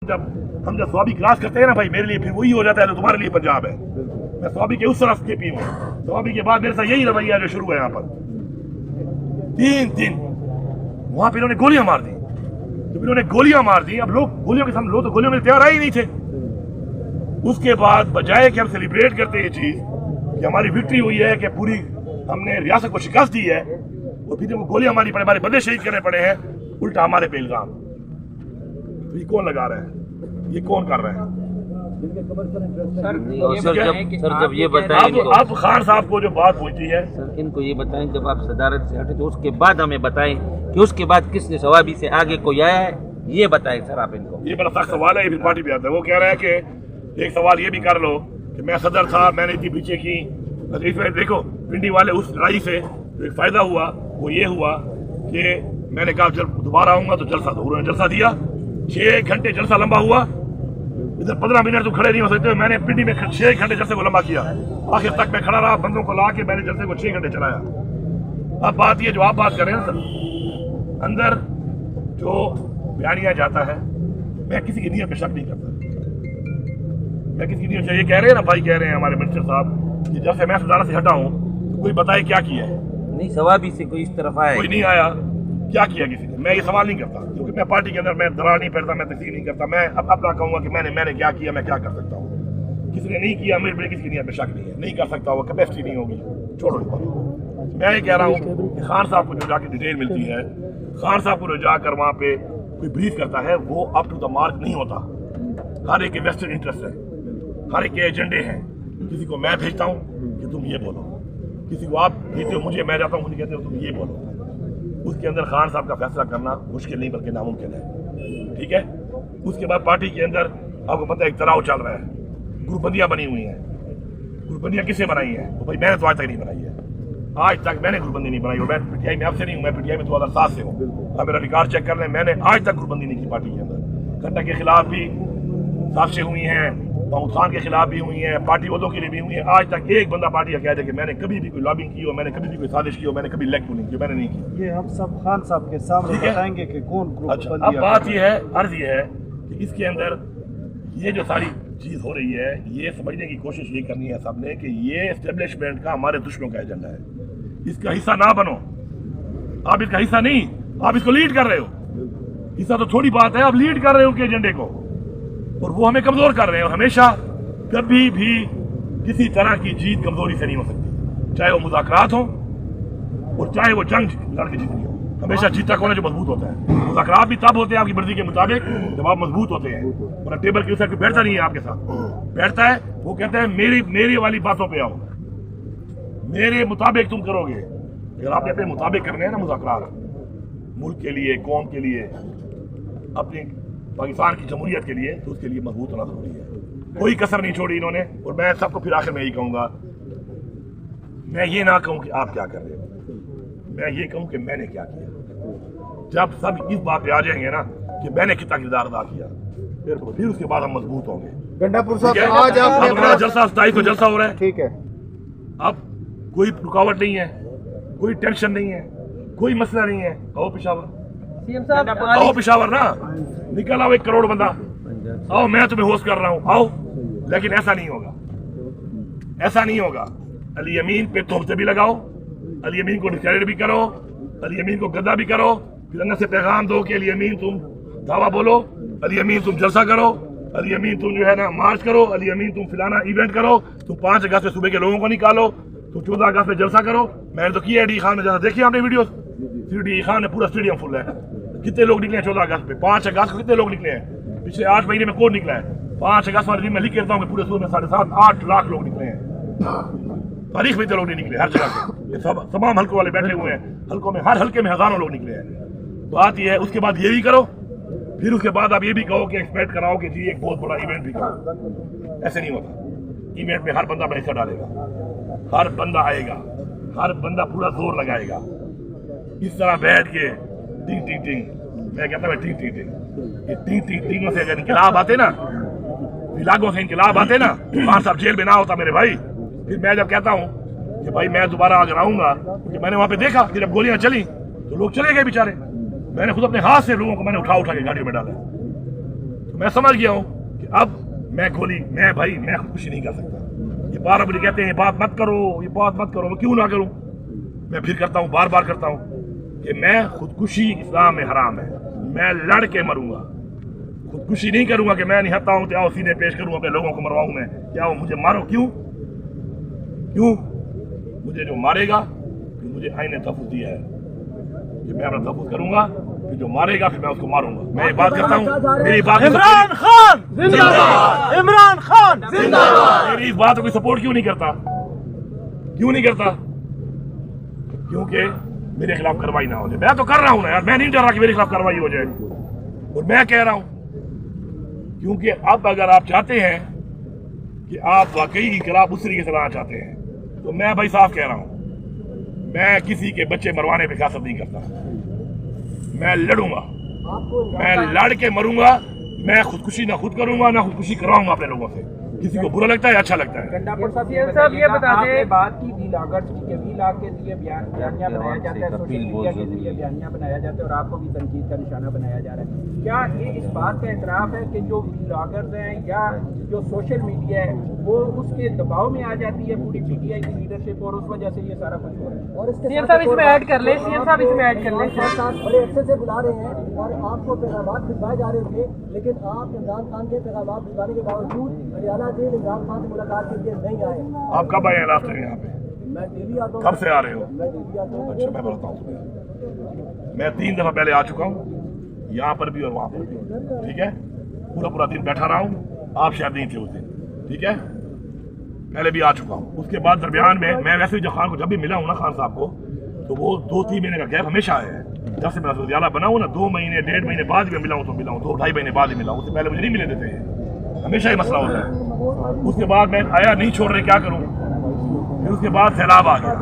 जब स्वाबी क्रॉस करते हैं ना भाई, मेरे लिए फिर वही हो जाता है जो तुम्हारे लिए पंजाब है। मैं स्वाबी के उस तरफ के पी हूँ, स्वाबी के बाद मेरे साथ यही रवैया जो शुरू है यहाँ पर। 3 दिन वहां पे इन्होंने गोलियां मार दी, जब इन्होंने गोलियां मार दी, अब लोग गोलियों के सामने, लोग तो गोलियों में तैयार आए ही नहीं थे। उसके बाद बजाय कि हम सेलिब्रेट करते ये चीज कि हमारी विक्ट्री हुई है, कि पूरी हमने रियासत को शिकस्त दी है, और फिर जब गोलियां मारी पड़े, हमारे बंदे शहीद करने पड़े हैं, उल्टा हमारे पे इल्जाम। तो ये कौन लगा रहा है, ये कौन कर रहा है? सर जब ये बताएं, अब खान साहब को जो बात पहुंची है, सर इनको ये बताएं, जब आप सदारत से हटे तो उसके बाद हमें बताएं कि उसके बाद किसने सवाबी से आगे कोई आया है, ये बताएं सर आप इनको। ये बड़ा सख्त सवाल है, ये फिर पार्टी पे आता है। वो कह रहा है कि एक सवाल ये भी कर लो कि मैं सदर था, मैंने इतनी पीछे की। इसमें देखो पिंडी वाले उस लड़ाई से जो एक फायदा हुआ वो ये हुआ कि मैंने कहा जब दोबारा आऊंगा तो जलसा दो, उन्होंने जलसा दिया। 6 घंटे जलसा लंबा हुआ, इधर 15 मिनट तो खड़े नहीं हो सकते। मैंने पिंडी में 6 घंटे जलसे को लंबा किया, आखिर तक मैं खड़ा रहा, बंदों को ला के मैंने जलसे को 6 घंटे चलाया। अब बात ये जो आप बात कर रहे हैं सर, अंदर जो बयानिया जाता है, मैं किसी की नीयत पे शक नहीं करता, मैं किसी की नीयत। ये कह रहे हैं ना भाई, कह रहे हैं हमारे मिनिस्टर साहब कि जब से मैं सदारत से हटा हूँ तो कोई बताए क्या किया है। नहीं, सवाबी से कोई इस तरफ आया, कोई नहीं आया, क्या किया किसी ने? मैं ये सवाल नहीं करता, क्योंकि मैं पार्टी के अंदर मैं दरार नहीं पड़ता, मैं तकसीर नहीं करता। मैं अब अपना कहूँगा कि मैंने क्या किया, मैं क्या कर सकता हूँ। किसी ने नहीं किया, मेरे पे किसी की नीयत में शक नहीं है, नहीं कर सकता, वो कैपेसिटी नहीं होगी, छोड़ो इस बात को। मैं ये कह रहा हूँ कि खान साहब को जो जाके डिटेल मिलती है, खान साहब को जो जाकर वहाँ पे कोई ब्रीफ करता है, वो अप टू द मार्क नहीं होता। हर एक के वेस्टेड इंटरेस्ट है, हर एक के एजेंडे हैं। किसी को मैं भेजता हूँ कि तुम ये बोलो, किसी को आप भेजते हो मुझे, मैं जाता हूँ मुझे कहते हो तुम ये बोलो। उसके अंदर खान साहब का फैसला करना मुश्किल नहीं बल्कि नामुमकिन है, ठीक है। उसके बाद पार्टी के अंदर आपको पता है एक तनाव चल रहा है, ग्रुपबंदियाँ बनी हुई हैं। ग्रुपबंदियाँ किससे बनाई हैं? तो भाई मैंने तो आज तक नहीं बनाई है, आज तक मैंने ग्रुपबंदी नहीं बनाई। मैं पीटीआई में आपसे नहीं हूँ, मैं पीटीआई में 2007 से हूँ। अब मेरा रिकॉर्ड चेक कर लें, मैंने आज तक ग्रुपबंदी नहीं की पार्टी के अंदर। खट्टर के खिलाफ भी साजिशें हुई हैं, महमूद खान के खिलाफ भी हुई हैं, पार्टी वोटों के लिए भी हुई हैं। आज तक एक बंदा पार्टी का कह दे कि मैंने कभी भी कोई लॉबिंग की हो, मैंने कभी भी कोई साजिश की हो, मैंने कभी लेग नहीं की, मैंने नहीं की। ये हम सब खान साहब के सामने बताएंगे कि कौन ग्रुप। अच्छा, अब बात ये है, अर्ज ये है कि इसके अंदर ये जो सारी चीज़ हो रही है, ये समझने की कोशिश ये करनी है सबने कि ये एस्टेब्लिशमेंट का हमारे दुश्मनों का एजेंडा है। इसका हिस्सा ना बनो, आप इसका हिस्सा नहीं, आप इसको लीड कर रहे हो। हिस्सा तो थोड़ी बात है, आप लीड कर रहे हो उनके एजेंडे को, और वो हमें कमजोर कर रहे हैं। और हमेशा कभी भी किसी तरह की जीत कमजोरी से नहीं हो सकती, चाहे वो मुज़ाकरात हो और चाहे वो जंग लड़के जीतनी हो। हमेशा जीता कौन है? जो मजबूत होता है। मुज़ाकरात भी तब होते हैं आपकी मर्जी के मुताबिक जब आप मजबूत होते हैं, और टेबल के उस साइड पे बैठता नहीं है आपके साथ, बैठता है वो कहता है मेरी वाली बातों पे आओ, मेरे मुताबिक तुम करोगे। अगर आपने अपने मुताबिक करने हैं ना मुज़ाकरात, मुल्क के लिए, कौम के लिए, अपनी पाकिस्तान की जमहूरियत के लिए, तो उसके लिए मजबूत होना जरूरी है। कोई कसर नहीं छोड़ी इन्होंने। और मैं सबको फिर आखिर में यही कहूँगा, मैं ये ना कहूँ कि आप क्या कर रहे हो, मैं ये कहूँ कि मैंने क्या किया। जब सब इस बात पे आ जाएंगे ना कि मैंने कितना किरदार अदा किया, फिर उसके बाद हम मजबूत होंगे। गंडापुर साहब, आज हमारा जलसा 27 को जलसा हो रहा है, ठीक है। अब कोई रुकावट नहीं है, कोई टेंशन नहीं है, कोई मसला नहीं है। आओ पिशावर, आओ पिशावर ना, निकल आओ 1 करोड़ बंदा, आओ मैं तुम्हें होस्ट कर रहा हूँ, आओ। लेकिन ऐसा नहीं होगा, ऐसा नहीं होगा। अली अमीन पे तोहमतें भी लगाओ, अली अमीन को डिस्क्रेडिट भी करो, अली अमीन को गद्दा भी करो, फिर अंदर से पैगाम दो कि अली अमीन तुम दावा बोलो, अली अमीन तुम जलसा करो, अली अमीन तुम जो है ना मार्च करो, अली अमीन तुम फिलाना इवेंट करो, तुम 5 अगस्त में सुबह के लोगों को निकालो, तुम 14 अगस्त में जलसा करो। मैंने तो किया है डी खान में, जैसा देखिए आपने वीडियो, डी खान में पूरा स्टेडियम फुल है। कितने लोग निकले हैं 14 अगस्त में? 5 अगस्त को कितने लोग निकले हैं? पिछले 8 महीने में कौन निकला है? 5 अगस्त वाले दिन में लिख के रखता हूँ कि पूरे सूरत में 7.5-8 लाख लोग निकले हैं। तारीख में इतने लोग नहीं निकले, हर जगह से तमाम हल्कों वाले बैठे हुए हैं, हल्कों में, हर हल्के में हजारों लोग निकले हैं। बात यह है, उसके बाद ये भी करो, फिर उसके बाद आप ये भी कहो कि एक्सपेक्ट कराओ कि जी एक बहुत बड़ा इवेंट भी करो। ऐसे नहीं होता। इवेंट में हर बंदा अपना हिस्सा डालेगा, हर बंदा आएगा, हर बंदा पूरा जोर लगाएगा। इस तरह बैठ के टिंग टिंग टिंग, मैं कहता हूँ टिंग टिंग टिंग, ये टिंग टिंग टिंगों से अगर इनकलाब आते ना, इलाकों से इनकलाब आते ना, खान साहब जेल में ना होता मेरे भाई। फिर मैं जब कहता हूँ कि भाई मैं दोबारा अगर आऊंगा, क्योंकि मैंने वहां पे देखा कि जब गोलियां चली तो लोग चले गए बेचारे। मैंने खुद अपने हाथ से लोगों को मैंने उठा के गाड़ियों में डाला। तो तो मैं समझ गया हूँ कि अब मैं खुदकुशी नहीं कर सकता। ये बार मुझे कहते हैं ये बात मत करो, ये बात मत करो, मैं क्यों ना करूँ? मैं फिर करता हूँ, बार बार करता हूँ कि मैं खुदकुशी इस्लाम में हराम है। मैं लड़ के मरूंगा, खुदकुशी नहीं करूंगा कि मैं निहत्ता हूँ तो आओ सीने पेश करूँ, अपने लोगों को मरवाऊँ मैं, क्या वो मुझे मारो? क्यों मुझे जो मारेगा कि मुझे आईन ने तहफ़्फ़ुज़ दिया है कि मैं अपना तहफ़्फ़ुज़ करूंगा, फिर जो मारेगा फिर मैं उसको मारूंगा। मैं ये बात करता हूँ, मेरी बात इमरान खान जिंदाबाद, इमरान खान जिंदाबाद। मेरी इस बात को कोई सपोर्ट क्यों नहीं करता? क्योंकि मेरे खिलाफ कार्रवाई ना हो जाए। मैं तो कर रहा हूँ ना यार, मैं नहीं डर रहा कि मेरे खिलाफ कार्रवाई हो जाए। और मैं कह रहा हूँ क्योंकि अब अगर आप चाहते हैं कि आप वाकई इनकलाब उस तरीके से लाना चाहते हैं तो मैं भाई साफ कह रहा हूँ, मैं किसी के बच्चे मरवाने पे सियासत नहीं करता। मैं लड़ूंगा, मैं लड़ के मरूंगा। मैं खुदकुशी ना खुद करूंगा ना खुदकुशी करवाऊंगा अपने लोगों से। किसी को बुरा लगता है अच्छा लगता है। साहब ये बता दें, बात की व्लॉगर्स की व्लॉग के लिए बयानियां बनाया जाता है, सोशल मीडिया के लिए बयानियां बनाया जाता है और आपको भी तनकीद का निशाना बनाया जा रहा है। क्या ये इस बात का एतराफ़ है कि जो व्लॉगर्स हैं या जो सोशल मीडिया है वो उसके दबाव में आ जाती है पूरी पीटीआई की लीडरशिप और उस वजह से ये सारा कुछ हो रहा है? और सीएम साहब इसमें ऐड कर लें, सीएम साहब इसमें ऐड कर लें। बड़े अच्छे से बुला रहे हैं और आपको पैगाम भिजवाए जा रहे थे, लेकिन आप इमरान खान के पैगाम भिजवाने के बावजूद हरियाणा जेल इमरान खान से मुलाकात के लिए नहीं आए। आप कब आए रास्ते में यहाँ पे? मैं डेली आता हूँ। कब से आ रहे हो? मैं डेली आता हूँ। अच्छा, मैं बताता हूँ। मैं 3 दफा पहले आ चुका हूँ, यहाँ पर भी और वहाँ पर भी। ठीक है, पूरा दिन बैठा रहा हूँ। आप शायद नहीं थे उस दिन, ठीक है, पहले भी आ चुका हूँ। उसके बाद दरमियान में मैं वैसे जब खान को जब भी मिला हूँ ना, खान साहब को, तो वो 2-3 महीने का गैप हमेशा आया है। जब से मैं वज़ीर-ए-आला बना हूँ ना, 2 महीने 1.5 महीने बाद में मिला हूँ, 2-2.5 महीने बाद ही मिला हूँ। उससे पहले मुझे नहीं मिले देते हैं, हमेशा ही मसला होता है। उसके बाद मैं आया नहीं छोड़ रहे, क्या करूँ? फिर उसके बाद सैलाब आ गया।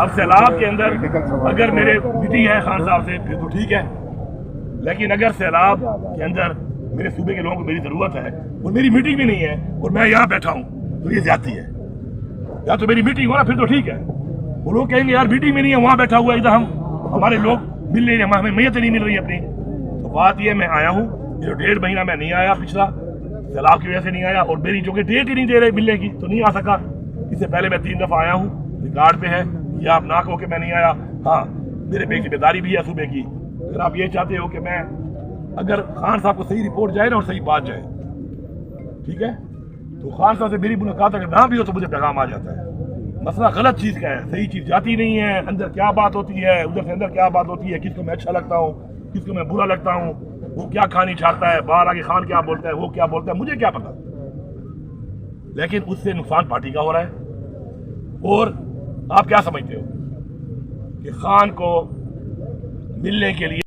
अब सैलाब के अंदर अगर मेरे मीटिंग है खान साहब से फिर तो ठीक है, लेकिन अगर सैलाब के अंदर मेरे सूबे के लोगों को मेरी ज़रूरत है और मेरी मीटिंग भी नहीं है और मैं यहाँ बैठा हूँ तो ये ज्यादती है। या तो मेरी मीटिंग हो ना फिर तो ठीक है। वो लोग कहेंगे यार मीटिंग में नहीं है, वहाँ बैठा हुआ है, इधर हमारे लोग मिल नहीं रहे, हमें मैयत नहीं मिल रही अपनी। तो बात ये मैं आया हूँ, ये 1.5 महीना मैं नहीं आया, पिछला सैलाब की वजह से नहीं आया और मेरी जो कि डेट ही नहीं दे रहे मिलने की तो नहीं आ सका। इससे पहले मैं 3 दफ़ा आया हूँ, रिकॉर्ड पे है, ये आप ना कहो कि मैं नहीं आया। हाँ, मेरे पे एक जिम्मेदारी भी है सूबे की। अगर आप ये चाहते हो कि मैं अगर खान साहब को सही रिपोर्ट जाए ना और सही बात जाए, ठीक है, तो खान साहब से मेरी मुलाकात अगर ना भी हो तो मुझे पैगाम आ जाता है। मसला गलत चीज़ का है, सही चीज़ जाती नहीं है, अंदर क्या बात होती है, उधर से अंदर क्या बात होती है, किसको मैं अच्छा लगता हूँ, किसको मैं बुरा लगता हूँ, वो क्या खानी चाहता है, बाहर आके खान क्या बोलता है, वो क्या बोलता है, मुझे क्या पता। लेकिन उससे नुकसान पार्टी का हो रहा है। और आप क्या समझते हो कि खान को मिलने के लिए